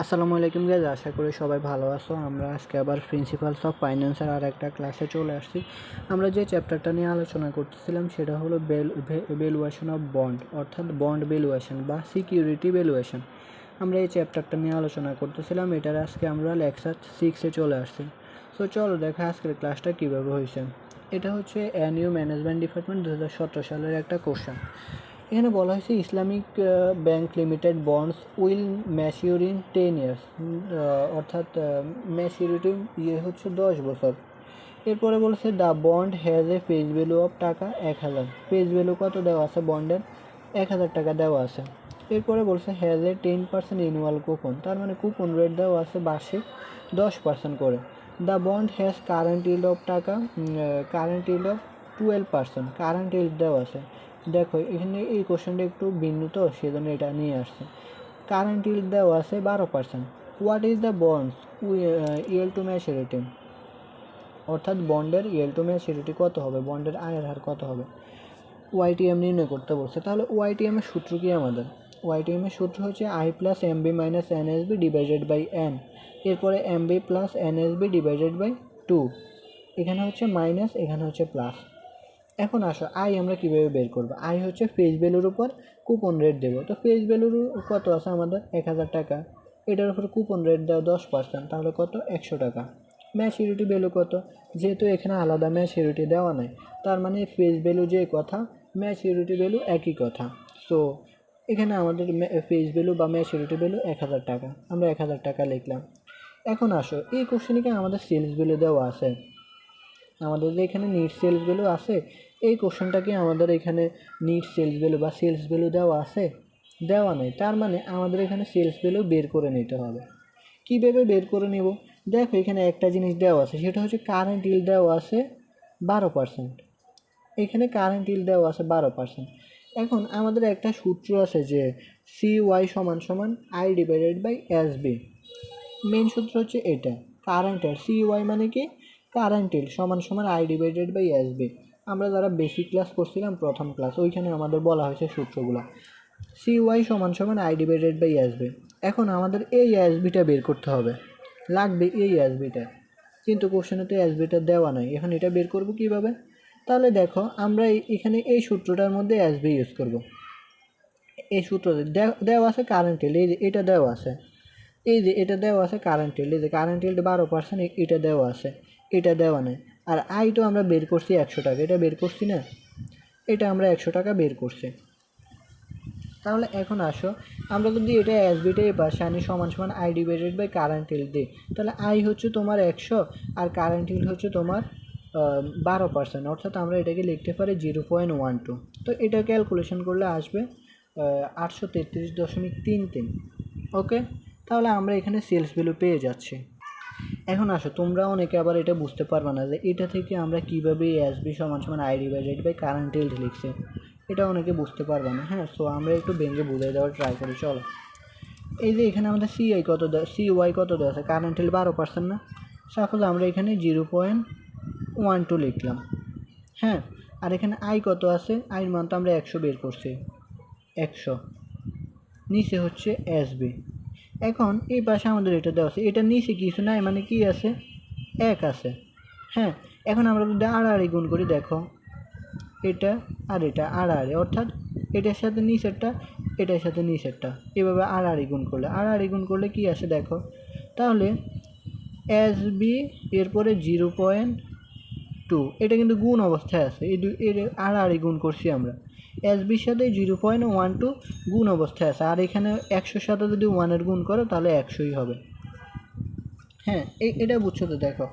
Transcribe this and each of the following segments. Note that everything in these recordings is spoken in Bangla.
আসসালামু আলাইকুম গাইজ, আশা করি সবাই ভালো আছো। আমরা আজকে আবার প্রিন্সিপালস অফ ফাইন্যান্সের আর একটা ক্লাসে চলে আসছি। আমরা যে চ্যাপ্টারটা নিয়ে আলোচনা করতেছিলাম সেটা হলো ভ্যালুয়েশন অফ বন্ড, অর্থাৎ বন্ড ভ্যালুয়েশন বা সিকিউরিটি ভ্যালুয়েশন। আমরা এই চ্যাপ্টারটা নিয়ে আলোচনা করতেছিলাম, এটার আজকে আমরা লেকচার 6-এ চলে আসছি। সো চলো দেখা আজকের ক্লাসটা কীভাবে হয়েছে। এটা হচ্ছে এনইউ ম্যানেজমেন্ট ডিপার্টমেন্ট 2017 সালের একটা কোশ্চেন। এখানে বলা হয়েছে Islamic bank limited bonds will mature in 10 years, অর্থাৎ ম্যাচিউরিটি হচ্ছে 10 বছর। এরপরে বলছে the bond has a face value of taka 1000। Face value কত দেওয়া আছে বন্ডের? 1000 টাকা দেওয়া আছে। এরপরে বলছে হ্যাজ এ 10% অ্যানুয়াল কুপন, তার মানে কুপন রেট দেওয়া আছে বার্ষিক 10% করে। The bond has current yield of টাকা, current yield of 12%, current yield দেওয়া আছে। দেখো এখানে এই কোশ্চেনটা একটু ভিন্ন, তো সেজন্য এটা নিয়ে আসছে। কারেন্ট ইল্ড দেওয়া আছে 12%। What is the bonds yield to maturity, অর্থাৎ বন্ডের ইয়েল টু ম্যাচুরিটি কত হবে, বন্ডের আয়ের হার কত হবে, ওয়াইটিএম নির্ণয় করতে বলছে। তাহলে ওয়াইটিএম এর সূত্র কি আমাদের? ওয়াইটিএম এর সূত্র হচ্ছে I plus MB minus NSB divided by N. এরপরে MB plus NSB divided by 2। এখানে হচ্ছে মাইনাস, এখানে হচ্ছে প্লাস। এখন আসো আই আমরা কীভাবে বের করবো। আই হচ্ছে ফেস ভ্যালুর উপর কুপন রেট দেবো। তো ফেস ভ্যালুর কত আছে আমাদের? 1000 টাকা। এটার উপর কুপন রেট দেওয়া 10%, তাহলে কত? 100 টাকা। ম্যাচুরিটি ভ্যালু কত? যেহেতু এখানে আলাদা ম্যাচুরিটি দেওয়া নাই, তার মানে ফেস ভ্যালু যে কথা, ম্যাচুরিটি ভ্যালু একই কথা। সো এখানে আমাদের ফেস ভ্যালু বা ম্যাচুরিটি ভ্যালু 1000 টাকা, আমরা 1000 টাকা লিখলাম। এখন আসো এই কোশ্চেনে আমাদের সেলস ভ্যালু দেওয়া আছে, আমাদের যে এখানে নিট সেলস ভ্যালু আছে, এই কোশ্চেনটাকে আমাদের এখানে নিট সেলস ভ্যালু বা সেলস ভ্যালু দেওয়া আছে? দেওয়া নেই। তার মানে আমাদের এখানে সেলস ভ্যালু বের করে নিতে হবে। কীভাবে বের করে নেব? দেখো এখানে একটা জিনিস দেওয়া আছে, সেটা হচ্ছে কারেন্ট ইল্ড দেওয়া আছে 12%। এখানে কারেন্ট ইল্ড দেওয়া আছে 12%। এখন আমাদের একটা সূত্র আছে যে CY = I divided by SB। Main সূত্র হচ্ছে এটা, কারেন্টের CY মানে কি? Current yield = I divided by SB। আমরা যারা বেসিক ক্লাস করছিলাম প্রথম ক্লাস, ওইখানে আমাদের বলা হয়েছে সূত্রগুলো। CY = I divided by SB। এখন আমাদের এই SBটা বের করতে হবে, লাগবে এই SBটা, কিন্তু কোশ্চেনে তো SBটা দেওয়া নাই। এখন এটা বের করব কিভাবে? তাহলে দেখো আমরা এখানে এই সূত্রটার মধ্যে SB ইউজ করব। এই সূত্র দেওয়া আছে কারেন্ট ইল্ড, এটা দেওয়া আছে, এই যে এটা দেওয়া আছে কারেন্ট ইল্ড, এই যে কারেন্ট ইল্ড 12%, এটা দেওয়া আছে, এটা দেওয়া নেই। আর আই তো আমরা বের করছি 100 টাকা, এটা বের করছি না, এটা আমরা 100 টাকা বের করছি। তাহলে এখন আসো আমরা যদি এটা এসবিটা এই পাশে আনি = I divided by current yield দিই, তাহলে আই হচ্ছে তোমার 100 আর কারেন্ট ইল্ড হচ্ছে তোমার 12%, অর্থাৎ আমরা এটাকে লিখতে পারি 0.12। তো এটা ক্যালকুলেশন করলে আসবে 833.33। ওকে, তাহলে আমরা এখানে সেলস ভ্যালু পেয়ে যাচ্ছি। এখন আসো তোমরা অনেকে আবার এটা বুঝতে পারবে না যে এটা থেকে আমরা কীভাবে SB = I divided by current yield লিখছি, এটা অনেকে বুঝতে পারবে না। হ্যাঁ, সো আমরা একটু ভেঙে বুঝিয়ে দেওয়ার ট্রাই করি। চলো, এই যে এখানে আমাদের CY কত দেওয়া আছে? কারেন্ট ইল্ড 12% না? সাপোজ আমরা এখানে 0.12 লিখলাম। হ্যাঁ, আর এখানে আই কত আছে? আইয়ের মান তো আমরা 100 বের করছি, 100। নিচে হচ্ছে SB। এখন এই পাশে আমাদের এটা দেওয়া আছে, এটা নিচে কিছু নাই, মানে কি আছে? 1 আছে। হ্যাঁ, এখন আমরা যদি আড়াআড়ি গুণ করি, দেখো এটা আর এটা আড়াআড়ি, অর্থাৎ এটার সাথে নিচেরটা, এটার সাথে নিচেরটা, এভাবে আড়াআড়ি গুণ করলে কি আসে দেখো। তাহলে SB এরপরে 0.2, এটা কিন্তু গুণ অবস্থায় আছে, এর আড়াআড়ি গুণ করছি আমরা। SBর সাথে 0.12 গুণ অবস্থায় আছে, আর এখানে 100-র সাথে যদি 1-এর গুণ করো তাহলে 100ই হবে। হ্যাঁ, এটা বুঝছো তো? দেখো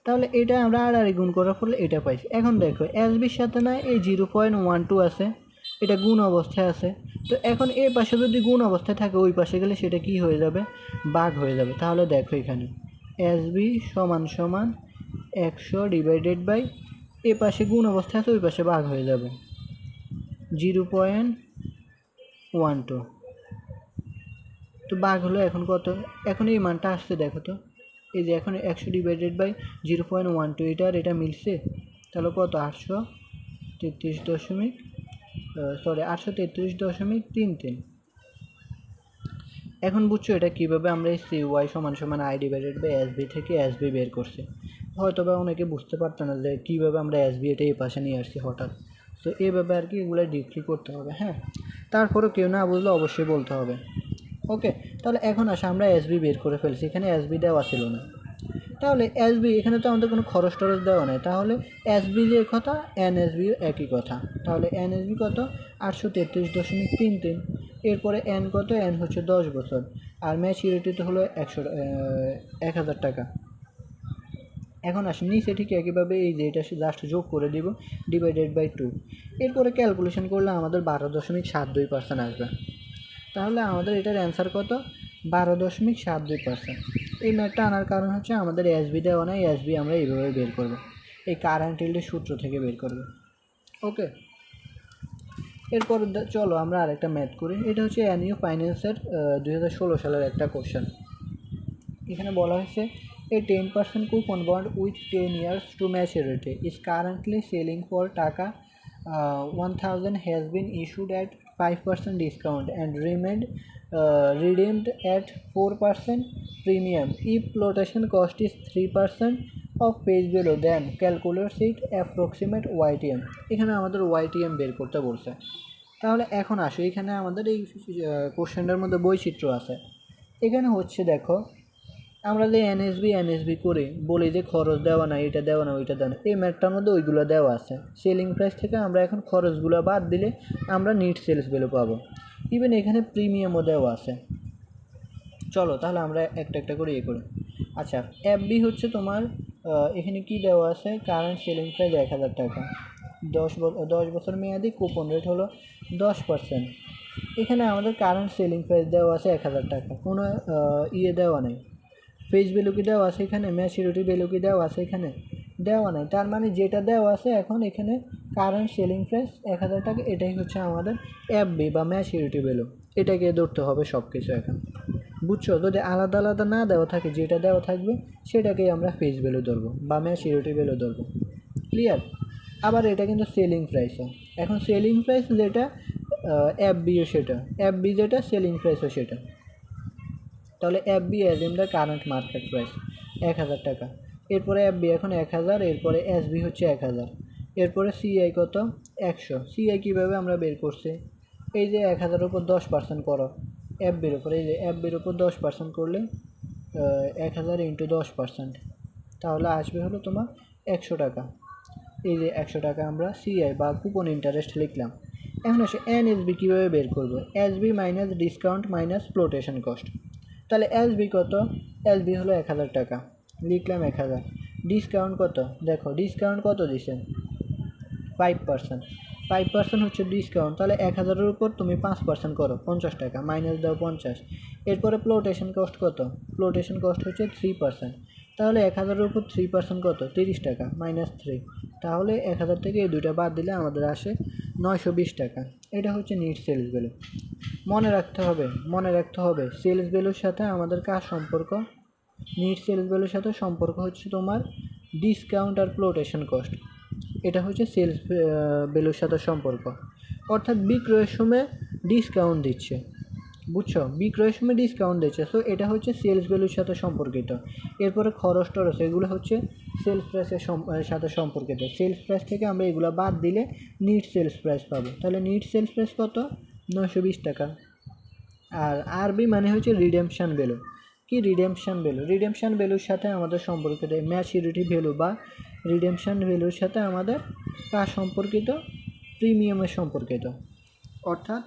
তাহলে এটা আমরা আড়াআড়ি গুণ করার ফলে এটা পাইছি। এখন দেখো SBর সাথে না এই 0.12 আছে, এটা গুণ অবস্থায় আছে। তো এখন এই পাশে যদি গুণ অবস্থায় থাকে, ওই পাশে গেলে সেটা কি হয়ে যাবে? ভাগ হয়ে যাবে। তাহলে দেখো এখানে SB = 100 ডিভাইডেড বাই, এ পাশে গুণ অবস্থায় আছে, ওই পাশে ভাগ হয়ে যাবে 0.12। তো ভাগ হলো এখন কত? এখন এই মানটা আসছে দেখো তো, এই যে এখন 100 ডিভাইডেড বাই 0.12, এটা আর এটা মিলছে, তাহলে কত? 833.33। এখন বুঝছো এটা কীভাবে আমরা এই CY সমান সমান I ডিভাইডেড বাই SB থেকে SB বের করছি। হয়তো বা অনেকে বুঝতে পারতো না যে কীভাবে আমরা SB এটা এই পাশে নিয়ে আসছি হঠাৎ। তো এইভাবে আর কি এগুলো ডিপলি করতে হবে। হ্যাঁ, তারপরেও কেউ না বুঝলে অবশ্যই বলতে হবে। ওকে, তাহলে এখন আসে আমরা SB বের করে ফেলছি, এখানে SB দেওয়া ছিল না। তাহলে SB এখানে তো আমাদের কোনো খরচ টরচ দেওয়া নেই, তাহলে SB যে কথা NSB একই কথা। তাহলে NSB কত 833.33। এরপরে N কত, N হচ্ছে 10 বছর, আর ম্যাচুরিটি তো হলো 1000 টাকা। এখন আসি নিচে ঠিক একইভাবে এই যে এটা জাস্ট যোগ করে দিব ডিভাইডেড বাই 2। এরপরে ক্যালকুলেশন করলে আমাদের 12.72% আসবে। তাহলে আমাদের এটার অ্যান্সার কত, 12.72%। এই ম্যাথটা আনার কারণ হচ্ছে আমাদের SB দেওয়া নাই, SB আমরা এইভাবে বের করব, এই কারেন্ট ইল্ডের সূত্র থেকে বের করব। ওকে, এরপর চলো আমরা আরেকটা ম্যাথ করি। এটা হচ্ছে NU ফাইন্যান্সের 2016 সালের একটা কোশ্চেন। এখানে বলা হয়েছে a 10% coupon bond with 10 years to maturity is currently selling for টাকা 1000 has been issued at 5% discount and remained redeemed at 4% premium. If flotation cost is 3% of page below, then calculate it approximate YTM. এখানে আমাদের YTM বের করতে বলছে। তাহলে এখন আসো, এখানে আমাদের এই কোশ্চেনটার মধ্যে বৈচিত্র্য আছে। এখানে হচ্ছে দেখো, আমরা যে এনএসবি করে বলি যে খরচ দেওয়া না, এটা দেওয়া না, ওইটা দেওয়া না, এই ম্যাথটার মধ্যে ওইগুলো দেওয়া আছে। সেলিং প্রাইস থেকে আমরা এখন খরচগুলো বাদ দিলে আমরা নিট সেলস ভ্যালু পাবো। ইভেন এখানে প্রিমিয়ামও দেওয়া আছে। চলো তাহলে আমরা একটা একটা করে ইয়ে করি। আচ্ছা, FB হচ্ছে তোমার এখানে কি দেওয়া আছে, কারেন্ট সেলিং প্রাইস 1000 টাকা, 10 বছর মেয়াদি, কুপন রেট হলো 10%। এখানে আমাদের কারেন্ট সেলিং প্রাইস দেওয়া আছে 1000 টাকা, কোনো ইয়ে দেওয়া নেই। ফেস ভ্যালু কি দেওয়া আছে এখানে, ম্যাচুরিটি ভ্যালু কি দেওয়া আছে এখানে, দেওয়া নেই। তার মানে যেটা দেওয়া আছে এখন এখানে কারেন্ট সেলিং প্রাইস 1000 টাকা, এটাই হচ্ছে আমাদের FB বা ম্যাচুরিটি ভ্যালু। এটাকে ধরতে হবে সব কিছু এখন, বুঝছো? যদি আলাদা আলাদা না দেওয়া থাকে, যেটা দেওয়া থাকবে সেটাকেই আমরা ফেস ভ্যালু ধরবো বা ম্যাচুরিটি ভ্যালু ধরবো। ক্লিয়ার? আবার এটা কিন্তু সেলিং প্রাইসও। এখন সেলিং প্রাইস যেটা FBও সেটা, FB যেটা সেলিং প্রাইসও সেটা। তাহলে FB as in the current market price 1000 টাকা। এরপরে FB এখন 1000, এরপরে SB হচ্ছে 1000, এরপরে CI কত 100। CI কীভাবে আমরা বের করছি, এই যে 1000-এর উপর 10% করো FBর উপর, এই যে FBর উপর 10% করলে 1000 ইন্টু 10%, তাহলে আসবে হলো তোমার 100 টাকা। এই যে 100 টাকা আমরা CI বা কুপন ইন্টারেস্ট লিখলাম। এখন আসে NSB কীভাবে বের করবো, SB minus discount minus flotation cost. তাহলে SB কত, SB হলো 1000 টাকা, লিখলাম 1000। ডিসকাউন্ট কত, দেখো ডিসকাউন্ট কত দিচ্ছেন 5%, 5% হচ্ছে ডিসকাউন্ট। তাহলে 1000-এর উপর তুমি 5% করো 50 টাকা, মাইনাস দাও 50। এরপরে ফ্লোটেশন কস্ট কত, ফ্লোটেশন কস্ট হচ্ছে 3%। তাহলে 1000-এর উপর 3% কত 30 টাকা, মাইনাস 3। তাহলে 1000 থেকে এই দুইটা বাদ দিলে আমাদের আসে 920 টাকা। এটা হচ্ছে নিট সেলস ভ্যালু। মনে রাখতে হবে সেলস ভ্যালুর সাথে আমাদের কার সম্পর্ক, নিট সেলস ভ্যালুর সাথে সম্পর্ক হচ্ছে তোমার ডিসকাউন্ট আর ফ্লোটেশন কস্ট। এটা হচ্ছে সেলস ভ্যালুর সাথে সম্পর্ক, অর্থাৎ বিক্রয়ের সময় ডিসকাউন্ট দিচ্ছে, বুঝছো? বিক্রয়ের সময় ডিসকাউন্ট দিচ্ছে, সো এটা হচ্ছে সেলস ভ্যালুর সাথে সম্পর্কিত। এরপরে খরচ টরচ এগুলো হচ্ছে সেলস প্রাইসের সাথে সম্পর্কিত। সেলস প্রাইস থেকে আমরা এগুলো বাদ দিলে নিট সেলস প্রাইস পাবো। তাহলে নিট সেলস প্রাইস কত, 920 টাকা। আর আরবি মানে হচ্ছে রিডেমশন ভ্যালু। কি রিডেমশন ভ্যালু, রিডেমশন ভ্যালুর সাথে আমাদের সম্পর্কিত ম্যাচুরিটি ভ্যালু বা রিডেমশন ভ্যালুর সাথে আমাদের কার সম্পর্কিত, প্রিমিয়ামের সম্পর্কিত। অর্থাৎ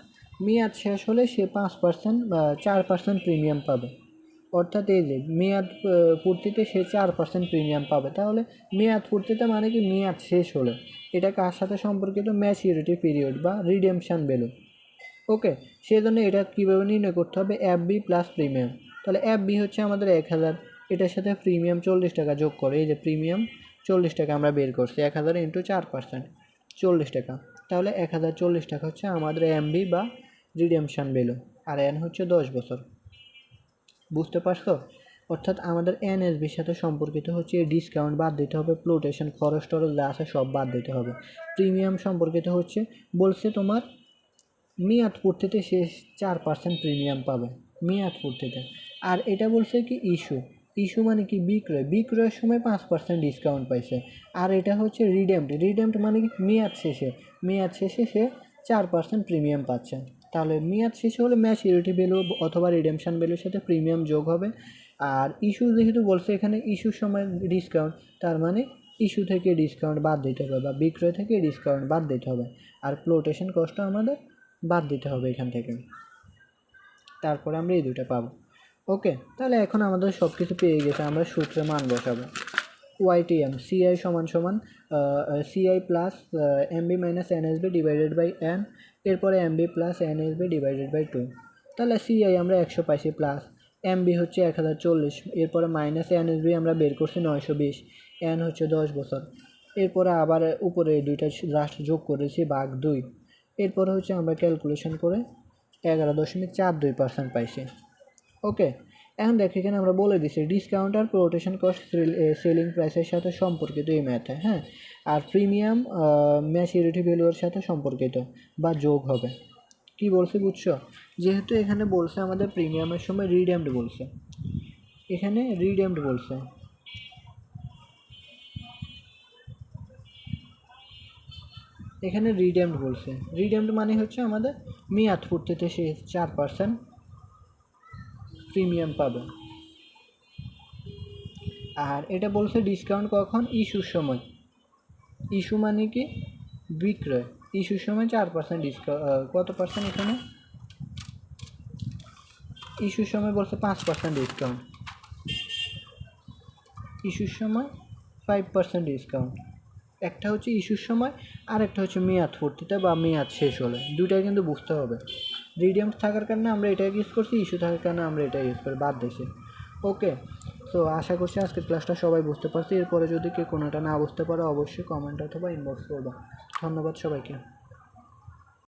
মেয়াদ শেষ হলে সে 5% বা 4% প্রিমিয়াম পাবে। অর্থাৎ এই যে মেয়াদ পূর্তিতে সে 4% প্রিমিয়াম পাবে। তাহলে মেয়াদ পূর্তিতে মানে কি, মেয়াদ শেষ হলে। এটা কার সাথে সম্পর্কিত, ম্যাচুরিটি পিরিয়ড বা রিডেমশন ভ্যালু। ওকে, সেই জন্য এটা কীভাবে নির্ণয় করতে হবে, FB প্লাস প্রিমিয়াম। তাহলে FB হচ্ছে আমাদের 1000, এটার সাথে প্রিমিয়াম 40 টাকা যোগ করে, এই যে প্রিমিয়াম 40 টাকা আমরা বের করছি, 1000 ইন্টু 4% 40 টাকা। তাহলে 1040 টাকা হচ্ছে আমাদের MB বা রিডেমশন ভ্যালু, আর N হচ্ছে 10 বছর। বুঝতে পারছো? অর্থাৎ আমাদের NSBর সাথে সম্পর্কিত হচ্ছে ডিসকাউন্ট বাদ দিতে হবে, ফ্লোটেশন খরচ টরচ যা আছে সব বাদ দিতে হবে। প্রিমিয়াম সম্পর্কিত হচ্ছে বলছে তোমার মেয়াদ পূর্তিতে সে 4% প্রিমিয়াম পাবে, মেয়াদ পূর্তিতে। আর এটা বলছে কি ইস্যু, ইস্যু মানে কি বিক্রয়, বিক্রয়ের সময় 5% ডিসকাউন্ট পাইছে। আর এটা হচ্ছে রিডেমড, রিডেমড মানে কি মেয়াদ শেষে, মেয়াদ শেষে সে 4% প্রিমিয়াম পাচ্ছে। তাহলে মেয়াদ শেষে হলে ম্যাচুরিটি ভ্যালু অথবা রিডেমশন ভ্যালুর সাথে প্রিমিয়াম যোগ হবে। আর ইস্যু যেহেতু বলছে এখানে ইস্যুর সময় ডিসকাউন্ট, তার মানে ইস্যু থেকে ডিসকাউন্ট বাদ দিতে হবে বা বিক্রয় থেকে ডিসকাউন্ট বাদ দিতে হবে। আর ফ্লোটেশন কস্টটা আমাদের বাদ দিতে হবে এখান থেকে, তারপরে আমরা এই দুটো পাবো। ওকে, তাহলে এখন আমাদের সব কিছু পেয়ে গেছে, আমরা সূত্রে মান বসাবো। ওয়াইটিএম সিআই সমান সমান CI plus MB minus NSB divided by N, এরপরে MB plus NSB divided by 2। তাহলে সিআই আমরা 100 পাইছি, প্লাস এমবি হচ্ছে 1040, এরপরে মাইনাস এনএসবি আমরা বের করছি 920, এন হচ্ছে 10 বছর, এরপরে আবার উপরে দুইটা লাস্ট যোগ করেছি ভাগ 2, এরপরে হচ্ছে আমরা ক্যালকুলেশন করে 11.42% পাইছি। ওকে, এখন দেখো এখানে আমরা বলে দিচ্ছি ডিসকাউন্ট আর প্রোটেশন কস্ট সেলিং প্রাইসের সাথে সম্পর্কিত এই ম্যাথে, হ্যাঁ। আর প্রিমিয়াম ম্যাচুরিটি ভ্যালুর সাথে সম্পর্কিত বা যোগ হবে। কি বলছে বুঝছো? যেহেতু এখানে বলছে আমাদের প্রিমিয়ামের সময় রিডেমড বলছে, এখানে রিডেমড বলছে, এখানে রিডেমড বলছে। রিডেমড মানে হচ্ছে আমাদের মেয়াদ পূর্তিতে সে 4% প্রিমিয়াম পাবে। আর এটা বলছে ডিসকাউন্ট কখন? ইস্যুর সময়। ইস্যু মানে কি বিক্রয়, ইস্যুর সময় 4% ডিসকাউন্ট, কত পার্সেন্ট এখানে? ইস্যুর সময় বলছে 5% ডিসকাউন্ট, ইস্যুর সময় 5% ডিসকাউন্ট। একটা হচ্ছে ইস্যুর সময় আর একটা হচ্ছে মেয়াদ পূর্তিতে বা মেয়াদ শেষ হলে, দুটাই কিন্তু বুঝতে হবে। রিডিয়াম থাকার কারণে আমরা এটা ইউজ করছি, ইস্যু থাকার কারণে আমরা এটা ইউজ করি, বাদ দিয়েছি। ওকে, তো আশা করছি আজকের ক্লাসটা সবাই বুঝতে পারছি। এরপরে যদি কেউ কোনোটা না বুঝতে পারে অবশ্যই কমেন্ট অথবা ইনবক্স করবে। ধন্যবাদ সবাইকে।